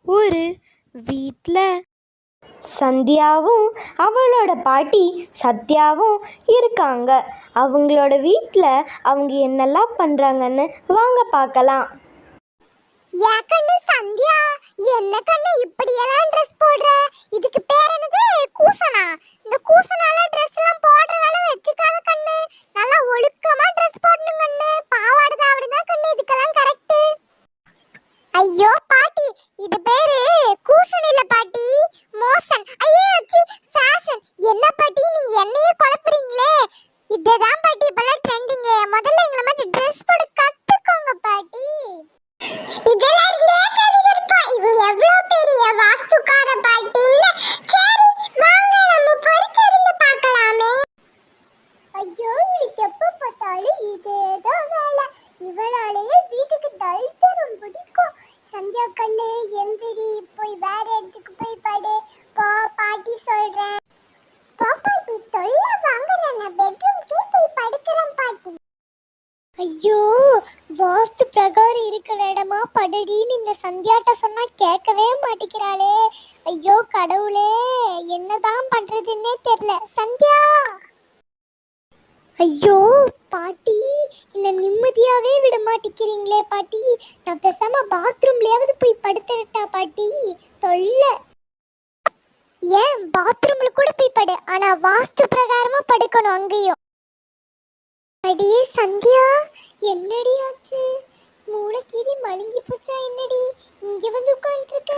ஒரு வீட்டில் சந்தியாவும் அவளோட பாட்டி சத்யாவும் இருக்காங்க. அவங்களோட வீட்டில் அவங்க என்னெல்லாம் பண்ணுறாங்கன்னு வாங்க பார்க்கலாம். கண்ணு சந்தியா, என்ன கண்ணு இப்படியெல்லாம் ட்ரெஸ் போடுற? இதுக்கு பேர் என்னது? கூசனா? இந்த கூசனால ட்ரெஸ் எல்லாம் போடுற வேலை வச்சுக்காத கண்ணு. நல்லா ஒழுக்கமா ட்ரெஸ் போடணும் கண்ணு. பாவாடை தாவடி தான் கண்ணு இதுக்கெல்லாம் கரெக்ட். ஐயோ பாட்டி, இது பேரு கூசன் இல்ல பாட்டி, மோசன். ஐயோ சி, ஃபேஷன். என்ன பாட்டி நீங்க என்னையே குழப்புறீங்களே? இதுதான் பாட்டி இப்பெல்லாம் ட்ரெண்டிங். முதல்ல எங்களை மாதிரி ட்ரெஸ் போட கத்துக்கோங்க பாட்டி. இதெல்லாம் இருந்தே தெரிஞ்சிருப்போம் இவங்க எவ்வளவு பெரிய வாஸ்துக்கார பாட்டின்னு. சரி வாங்க நம்ம பொறுத்து இருந்து பார்க்கலாமே. ஐயோ இவளுக்கு எப்ப பார்த்தாலும் இதேதோ வேலை. இவளாலேயே வீட்டுக்கு தள்ளித்தரும் பிடிக்கும். சந்தியா கண்ணு எந்திரி, போய் வேற இடத்துக்கு போய் படு. போ பாட்டி சொல்றேன். போ பாட்டி, தொல்லை வாங்குறேன். நான் பெட்ரூம்க்கே போய் படுக்கிறேன் பாட்டி. ஐயோ, வாஸ்து பிரகாரம் இருக்கிற இடமா படுடின்னு இந்த சந்தியாட்ட சொன்னா கேட்கவே மாட்டேங்கிறாளே. ஐயோ கடவுளே, என்னதான் பண்றதுன்னே தெரியல. சந்தியா! ஐயோ பாட்டி, என்ன நிம்மதியாவே விட மாட்டேங்கிறீங்களே பாட்டி. நான் பேசாம பாத்ரூம்லயாவது போய் படுத்துறட்டா பாட்டி? தொல்லை. ஏன் பாத்ரூம்ல கூட போய் படு, ஆனா வாஸ்து பிரகாரமா படுக்கணும் அங்கேயும். அடியே சந்தியா, என்னடி ஆச்சு? மூளைக்கீதி மழுங்கி போச்சா என்னடி? இங்க வந்து உட்காந்துருக்க.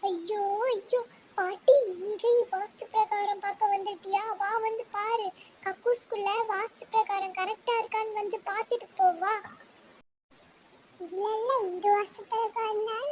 ஐயோ ஐயோ பாட்டி, இங்கேயும் வாஸ்து பிரகாரம் பார்க்க வந்துட்டியா? வா வந்து பாரு. கக்கூஸ்குள்ள வாஸ்து பிரகாரம் கரெக்டா இருக்கான்னு வந்து பார்த்துட்டு போவா. இல்ல இல்ல, இந்த வாஸ்து பிரகாரம் தான்